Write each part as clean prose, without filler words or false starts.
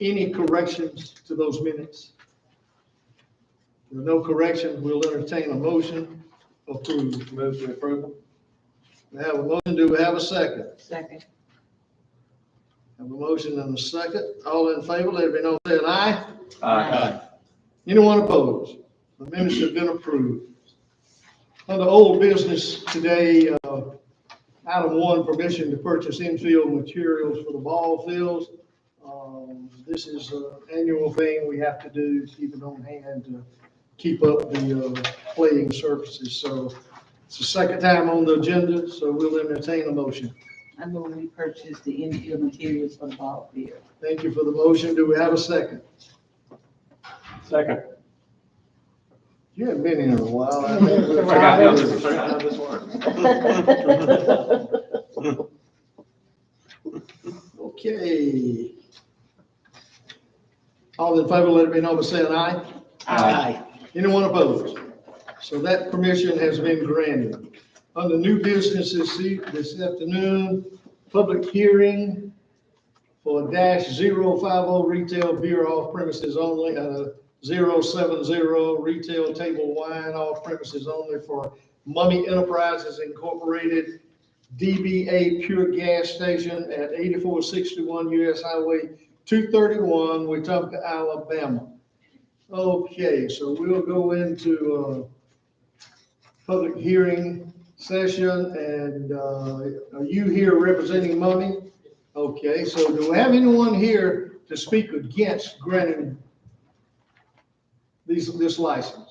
any corrections to those minutes? With no corrections, we'll entertain a motion approved. Move to approval. We have a motion, do we have a second? Second. Have a motion and a second. All in favor, let it be known, saying aye. Aye. Anyone opposed? The minutes have been approved. Under old business today, item 1, permission to purchase infield materials for the ball fields. This is an annual thing we have to do, to keep it on hand to keep up the playing surfaces. So it's the second time on the agenda, so we'll entertain a motion. I move we purchase the infield materials for the ball field. Thank you for the motion. Do we have a second? Second. You haven't been here in a while. I How this works. Okay. All in favor, let it be known by saying aye. Aye. Anyone opposed? So that permission has been granted. Under new business this afternoon, public hearing for -050 retail beer off premises only, 070 retail table wine off premises only for Mummy Enterprises Incorporated, DBA Pure Gas Station at 8461 US Highway 231, Wetumpka, Alabama. Okay, so we'll go into public hearing session, and are you here representing Mummy? Okay, so do we have anyone here to speak against granting this license?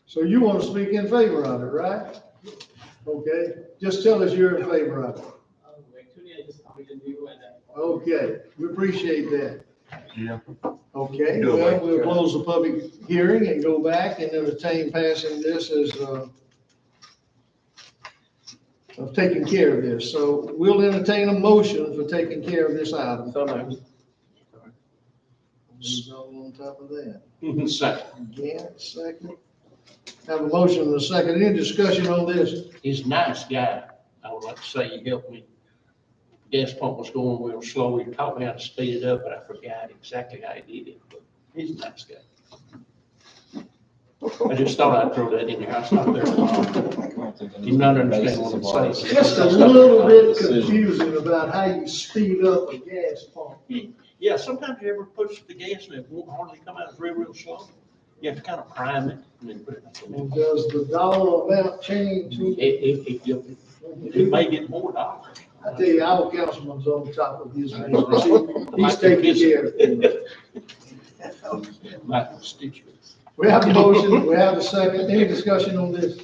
So you want to speak in favor of it, right? Okay, just tell us you're in favor of it. Actually, I just started new and Okay, we appreciate that. Yeah. Okay, Do it, well, Mike. we'll close the public hearing and go back and entertain passing this as, of taking care of this. So we'll entertain a motion for taking care of this item. So moved. Who's all on top of that? Second. Gant, second. Have a motion and a second. Any discussion on this? He's a nice guy. I would like to say he helped me. Gas pump was going real slow. He taught me how to speed it up, but I forgot exactly how he did it. But he's a nice guy. I just thought I'd throw that in there. I stopped there. You not understand what I'm saying. Just a little bit confusing about how you speed up a gas pump. Yeah, sometimes you ever push the gas and it won't hardly come out. It's real slow. You have to kind of prime it and then put it up. And does the dollar amount change? It may get more dollars. I tell you, our councilman's on top of his business. He's taking care of it. My constituents. We have a motion, we have a second. Any discussion on this?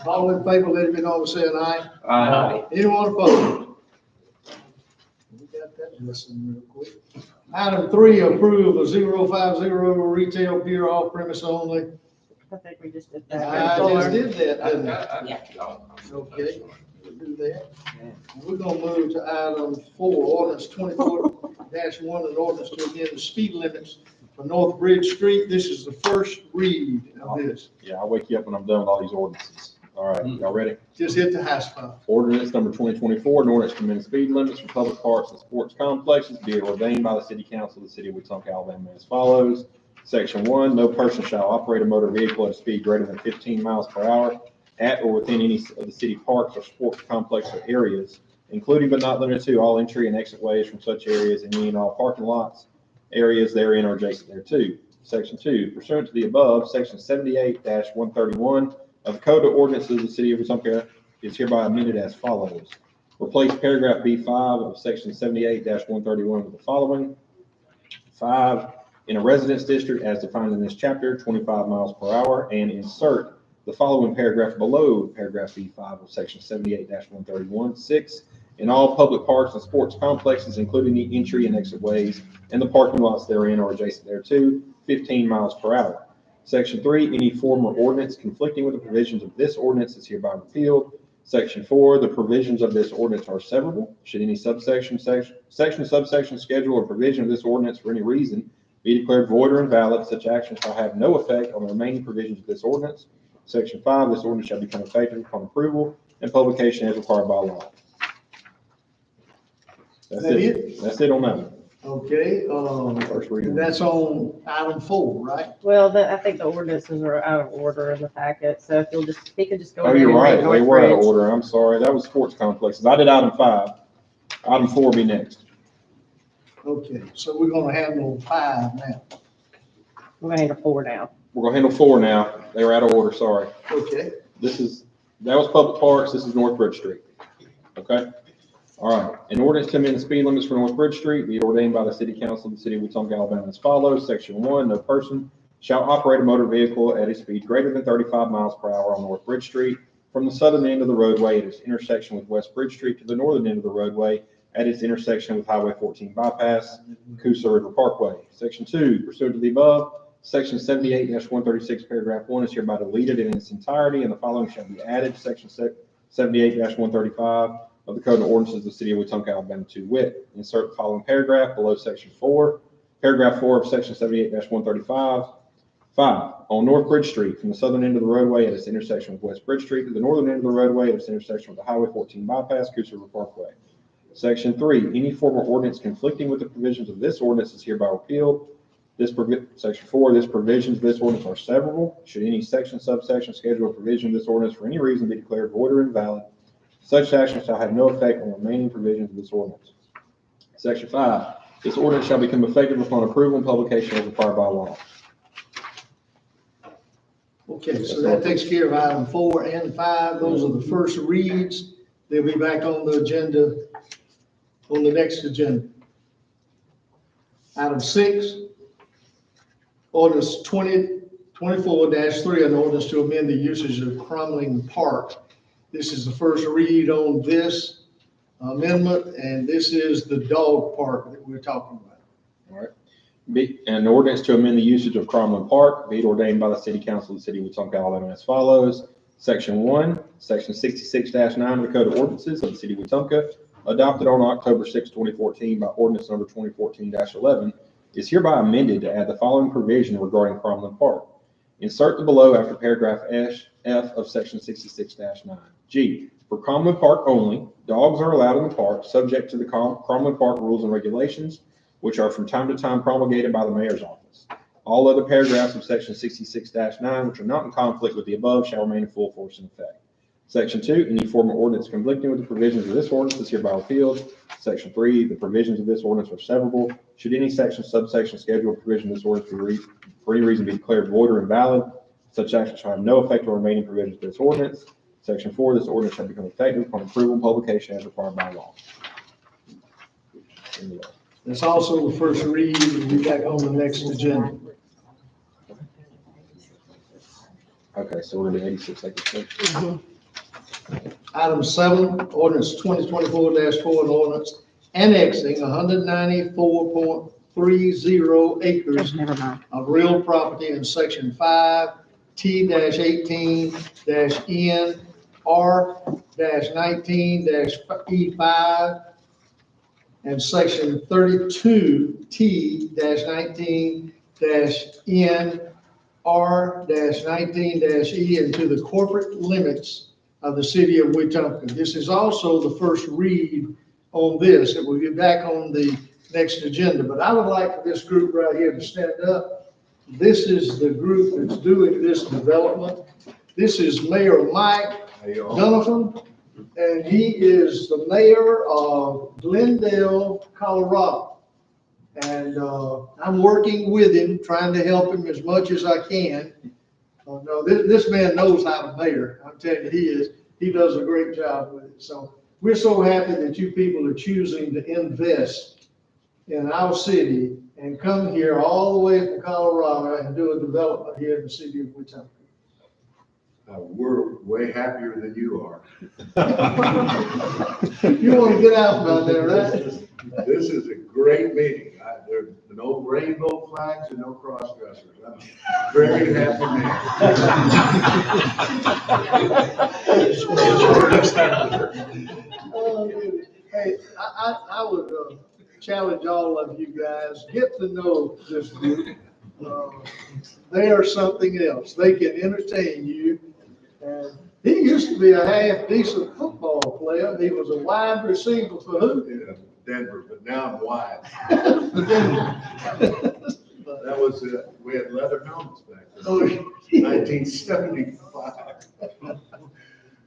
All in favor, let it be known by saying aye. Aye. Anyone opposed? We got that listened real quick. Item 3, approve a 050 retail beer off premise only. I think we just did I that. just did that, didn't I? Yeah. Okay, we'll do that. We're gonna move to item 4, ordinance 24-1, an ordinance to amend the speed limits for North Bridge Street. This is the first read of this. Yeah, I'll wake you up when I'm done with all these ordinances. All right, y'all ready? Just hit the high spot. Ordinance number 2024, an ordinance to amend speed limits for public parks and sports complexes, be it ordained by the city council of the city of Wetumpka, Alabama as follows. Section 1, no person shall operate a motor vehicle at a speed greater than 15 miles per hour at or within any of the city parks or sports complexes or areas, including but not limited to all entry and exit ways from such areas and any and all parking lots, areas therein or adjacent thereto. Section 2, pursuant to the above, section 78-131 of the Code of Ordinances of the City of Wetumpka is hereby amended as follows. Replace paragraph B5 of section 78-131 with the following. 5, in a residence district as defined in this chapter, 25 miles per hour, and insert the following paragraph below paragraph B5 of section 78-131. 6, in all public parks and sports complexes, including the entry and exit ways and the parking lots therein or adjacent thereto, 15 miles per hour. Section 3, any form or ordinance conflicting with the provisions of this ordinance is hereby repealed. Section 4, the provisions of this ordinance are severable. Should any subsection, subsection, schedule, or provision of this ordinance for any reason be declared void or invalid, such action shall have no effect on the remaining provisions of this ordinance. Section 5, this ordinance shall become effective upon approval and publication as required by law. That's That it. That's it on that one. Okay, First reading. and that's on item 4, right? Well, I think the ordinances are out of order in the packet, so if you'll just, he could just go Oh, ahead you're and right. read They were out of Northbridge. order. I'm sorry. That was sports complexes. I did item 5. Item 4 will be next. Okay, so we're gonna handle 5 now. We're gonna handle 4 now. We're gonna handle 4 now. They were out of order, sorry. Okay, That was public parks. This is North Bridge Street. Okay? All right. An ordinance to amend the speed limits for North Bridge Street be ordained by the City Council of the City of Wetumpka, Alabama as follows. Section 1, no person shall operate a motor vehicle at a speed greater than 35 miles per hour on North Bridge Street from the southern end of the roadway at its intersection with West Bridge Street to the northern end of the roadway at its intersection with Highway 14 bypass, Coosa River Parkway. Section 2, pursuant to the above, Section 78-136, paragraph 1 is hereby deleted in its entirety, and the following shall be added. Section 78-135 of the Code of Ordinances of the City of Wetumpka, Alabama, to wit. Insert the following paragraph below Section 4. Paragraph 4 of Section 78-135. 5, on North Bridge Street, from the southern end of the roadway at its intersection with West Bridge Street to the northern end of the roadway at its intersection with the Highway 14 bypass, Coosa River Parkway. Section 3, any form of ordinance conflicting with the provisions of this ordinance is hereby repealed. Section 4, this provisions of this ordinance are severable. Should any section, subsection, schedule, or provision of this ordinance for any reason be declared void or invalid, such action shall have no effect on the remaining provisions of this ordinance. Section 5, this ordinance shall become effective upon approval and publication as required by law. okay, so that takes care of item 4 and 5. Those are the first reads. They'll be back on the agenda, on the next agenda. Item 6, ordinance 2024-3, an ordinance to amend the usage of Crumling Park. This is the first read on this amendment, and this is the dog park that we're talking about. All right. An ordinance to amend the usage of Cromwell Park, be it ordained by the City Council of the City of Wetumpka, Alabama as follows. Section 1, Section 66-9 of the Code of Ordinances of the City of Wetumpka, adopted on October 6, 2014 by ordinance number 2014-11, is hereby amended to add the following provision regarding Cromwell Park. Insert the below after paragraph F of Section 66-9. G, for Cromwell Park only, dogs are allowed in the park subject to the Cromwell Park rules and regulations, which are from time to time promulgated by the mayor's office. All other paragraphs of Section 66-9, which are not in conflict with the above, shall remain in full force and effect. Section 2, any form of ordinance conflicting with the provisions of this ordinance is hereby repealed. Section 3, the provisions of this ordinance are severable. Should any section, subsection, schedule, or provision of this ordinance for any reason be declared void or invalid, such action shall have no effect on remaining provisions of this ordinance. Section 4, this ordinance shall become effective upon approval and publication as required by law. That's also the first read. We'll be back on the next agenda. Okay, so we're going to do 86 acres. Item 7, ordinance 2024-4, an ordinance annexing 194.30 acres Never mind. of real property in section 5T-18-N R-19-E5 and section 32T-19-N R-19-E into the corporate limits of the city of Wetumpka. This is also the first read on this. It will be back on the next agenda, but I would like for this group right here to stand up. This is the group that's doing this development. This is Mayor Mike Donovan, and he is the mayor of Glendale, Colorado. And I'm working with him, trying to help him as much as I can. No, this man knows how to mayor. I'm telling you, he does a great job with it. So we're so happy that you people are choosing to invest in our city and come here all the way from Colorado and do a development here in the city of Wetumpka. We're way happier than you are. You want to get out down there, right? This is a great meeting. There's no rainbow flags and no cross dressers. I'm a very happy Hey, I would challenge all of you guys, get to know this group. They are something else. They can entertain you. And he used to be a half decent football player. He was a wide receiver for who? Denver, but now I'm wise. That was, we had leather helmets back Oh, then, 1975.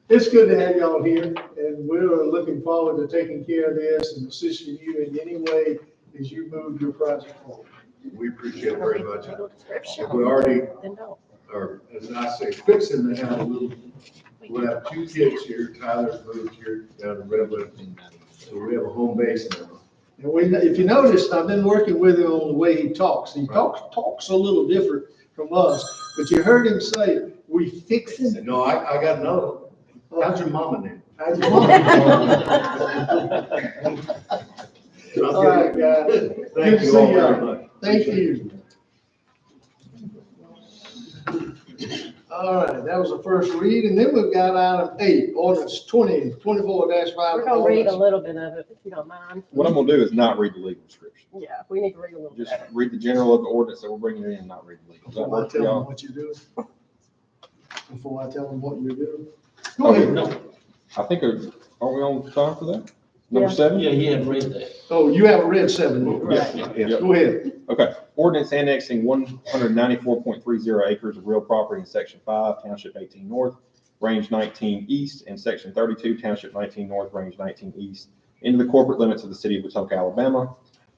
It's good to have y'all here, and we're looking forward to taking care of this and assisting you in any way as you move your project forward. We appreciate it very much. Little description. We already Then don't. are, as I say, fixing to have a little, we'll have 2 kids here. Tyler's moved here down to Redwood, so we have a home base now. And if you noticed, I've been working with him on the way he talks. He talks a little different from us, but you heard him say, we fixing. No, I got another. How's your mama name? How's your mom? All right, guys. Good Thank to you see all very y'all. much. Thank you. All right, that was the first read, and then we've got item 8, ordinance 2024-5. We're gonna read a little bit of it, if you don't mind. What I'm gonna do is not read the legal description. Yeah, we need to read a little bit Just of it. read the general of the ordinance that we're bringing in and not read the legal. Does that Before I work for tell them y'all? what you're doing. Before I tell them what you're doing. Oh, Go ahead. No, I think, aren't we on time for that? Number Yeah. 7? yeah, he hadn't read that. Oh, you haven't read 7 yet. Right. Yep. Go ahead. Okay, ordinance annexing 194.30 acres of real property in section 5, township 18 north, range 19 east, and section 32, township 19 north, range 19 east, into the corporate limits of the city of Wetumpka, Alabama.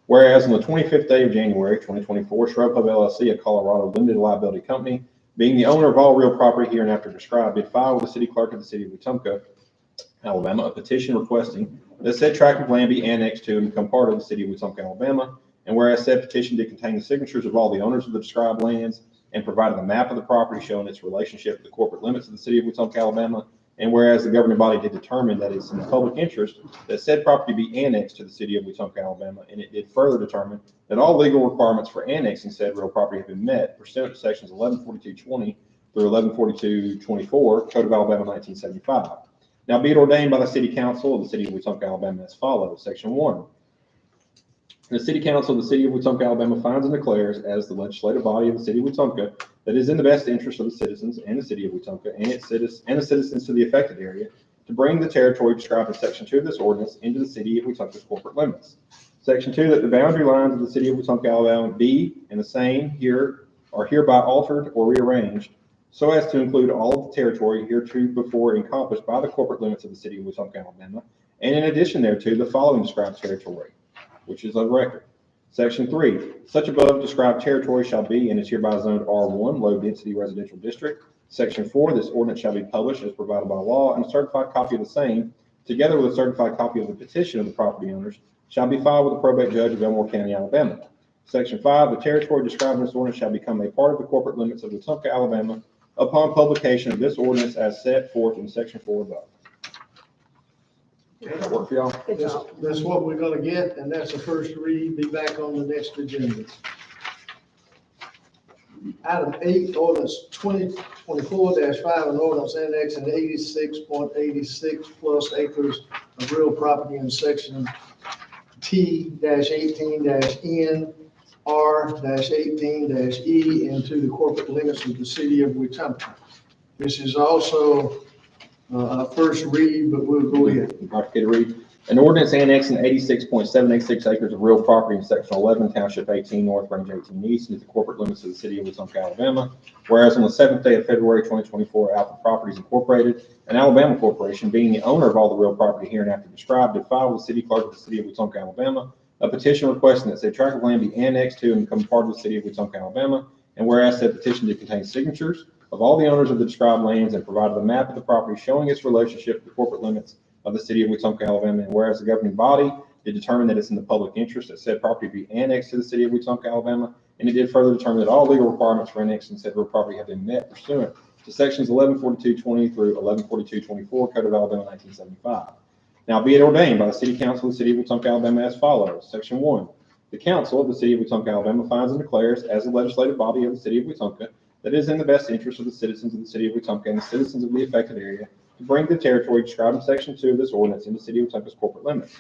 Whereas on the 25th day of January, 2024, Shrub Hub LLC, a Colorado limited liability company, being the owner of all real property hereinafter described, did file with the city clerk of the city of Wetumpka, Alabama, a petition requesting that said tract of land be annexed to and become part of the city of Wetumpka, Alabama. And whereas said petition did contain the signatures of all the owners of the described lands and provided a map of the property showing its relationship to the corporate limits of the city of Wetumpka, Alabama. And whereas the governing body did determine that it's in the public interest that said property be annexed to the city of Wetumpka, Alabama. And it did further determine that all legal requirements for annexing said real property have been met pursuant to sections 1142.20 through 1142.24 Code of Alabama 1975. Now be it ordained by the city council of the city of Wetumpka, Alabama as follows. Section 1. The city council of the city of Wetumpka, Alabama finds and declares as the legislative body of the city of Wetumpka that it is in the best interest of the citizens and the city of Wetumpka and its citizens and the citizens to the affected area to bring the territory described in section 2 of this ordinance into the city of Wetumpka's corporate limits. Section 2, that the boundary lines of the city of Wetumpka, Alabama be and the same here are hereby altered or rearranged so as to include all of the territory heretofore encompassed by the corporate limits of the city of Wetumpka, Alabama, and in addition thereto, the following described territory, which is of record. Section 3, such above described territory shall be and is hereby zoned R1, low density residential district. Section 4, this ordinance shall be published as provided by law, and a certified copy of the same, together with a certified copy of the petition of the property owners, shall be filed with the probate judge of Elmore County, Alabama. Section 5, the territory described in this ordinance shall become a part of the corporate limits of Wetumpka, Alabama, upon publication of this ordinance as set forth in section 4 above. Does that work for y'all? Good job. That's what we're gonna get, and that's the first read. Be back on the next agenda. Item 8, ordinance 2024-5, an ordinance annexing 86.86 plus acres of real property in section T-18-N, R-18-E into the corporate limits of the city of Wetumpka. This is also a first read, but we'll go ahead. Okay, to read. An ordinance annexing 86.786 acres of real property in section 11, township 18 north, range 18 east, into the corporate limits of the city of Wetumpka, Alabama. Whereas on the 7th day of February 2024, Alpha Properties Incorporated, an Alabama corporation, being the owner of all the real property hereinafter described, did file with the city clerk of the city of Wetumpka, Alabama, a petition requesting that said tract of land be annexed to and become part of the city of Wetumpka, Alabama. And whereas said petition did contain signatures of all the owners of the described lands and provided a map of the property showing its relationship to the corporate limits of the city of Wetumpka, Alabama. And whereas the governing body did determine that it's in the public interest that said property be annexed to the city of Wetumpka, Alabama. And it did further determine that all legal requirements for annexing said real property have been met pursuant to sections 1142.20 through 1142.24 Code of Alabama 1975. Now be it ordained by the city council of the city of Wetumpka, Alabama as follows. Section 1. The council of the city of Wetumpka, Alabama finds and declares as the legislative body of the city of Wetumpka that it is in the best interest of the citizens of the city of Wetumpka and the citizens of the affected area to bring the territory described in section 2 of this ordinance into the city of Wetumpka's corporate limits.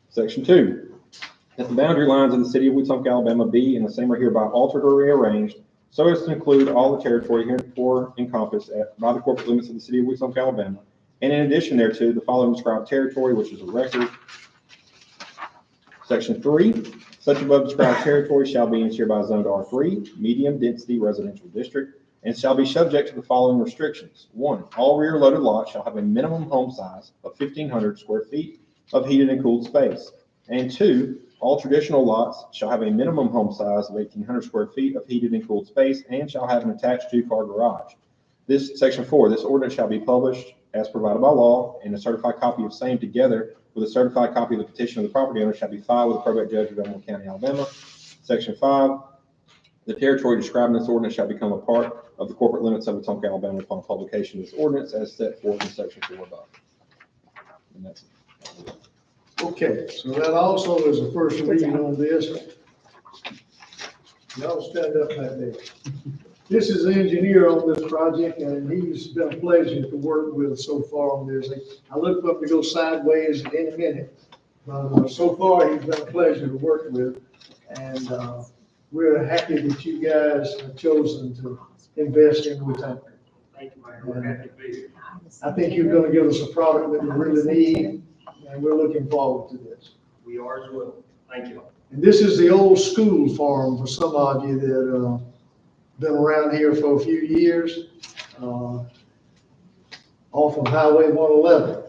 Section 2, that the boundary lines of the city of Wetumpka, Alabama be and the same are hereby altered or rearranged so as to include all the territory heretofore encompassed by the corporate limits of the city of Wetumpka, Alabama. And in addition thereto, the following described territory, which is a record. Section 3, such above described territory shall be and is hereby zoned R3, medium density residential district, and shall be subject to the following restrictions. 1, all rear loaded lots shall have a minimum home size of 1,500 square feet of heated and cooled space. And 2, all traditional lots shall have a minimum home size of 1,800 square feet of heated and cooled space and shall have an attached 2-car garage. This, Section 4, this ordinance shall be published as provided by law, and a certified copy of same together with a certified copy of the petition of the property owner shall be filed with the probate judge of Elmore County, Alabama. Section 5, the territory described in this ordinance shall become a part of the corporate limits of Wetumpka, Alabama upon publication of this ordinance as set forth in Section 4 above. And that's it. Okay, so that also is the first reading on this. Y'all stand up back there. This is the engineer on this project, and he's been a pleasure to work with so far on this. I look up to go sideways in a minute. So far, he's been a pleasure to work with, and we're happy that you guys have chosen to invest in Wetumpka. Thank you, Mayor. We're happy to be here. I think you're gonna give us a product that we really need, and we're looking forward to this. We are as well. Thank you. And this is the old school farm for some of you that, been around here for a few years, off of Highway 111.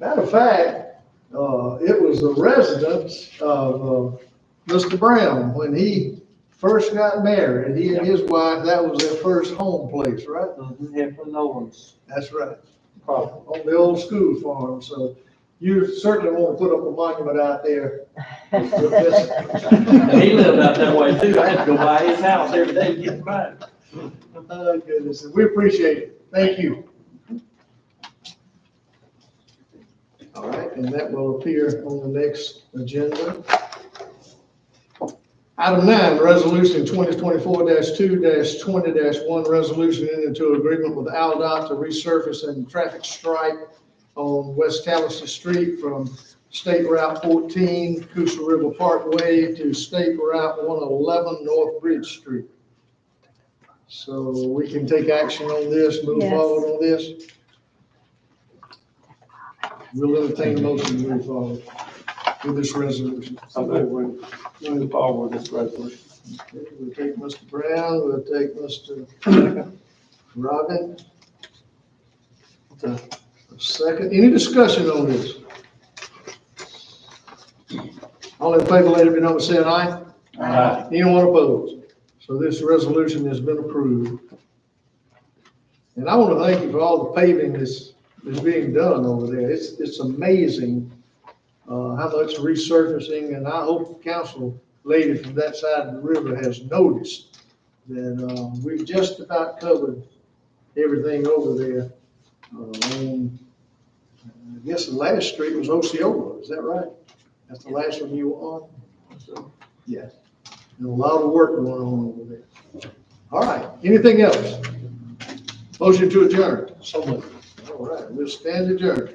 Matter of fact, it was the residence of, Mr. Brown, when he first got married, he and his wife, that was their first home place, right? Here for no one's. That's right. On the old school farm, so you certainly want to put up a monument out there. He lived out that way too. I had to go by his house every day to get back. Oh, goodness, we appreciate it. Thank you. All right, and that will appear on the next agenda. Item 9, resolution 2024-2-20-1, resolution into agreement with AlDOT to resurface and traffic stripe on West Callister Street from State Route 14, Coosa River Parkway to State Route 111, North Bridge Street. So we can take action on this, move Yes. forward on this. We'll entertain a motion to move forward with this resolution. Move forward with this resolution. Okay, we'll take Mr. Brown, we'll take Mr. Robin. Second, any discussion on this? All in favor, let it be known by saying aye. Aye. Anyone opposed? So this resolution has been approved. And I want to thank you for all the paving that's being done over there. It's amazing how much resurfacing, and I hope the council lady from that side of the river has noticed that we've just about covered everything over there. On, I guess the last street was Osceola, is that right? That's the last one you were on? So, yeah, and a lot of work going on over there. All right, anything else? Motion to adjourn. So moved. All right, we'll stand adjourned.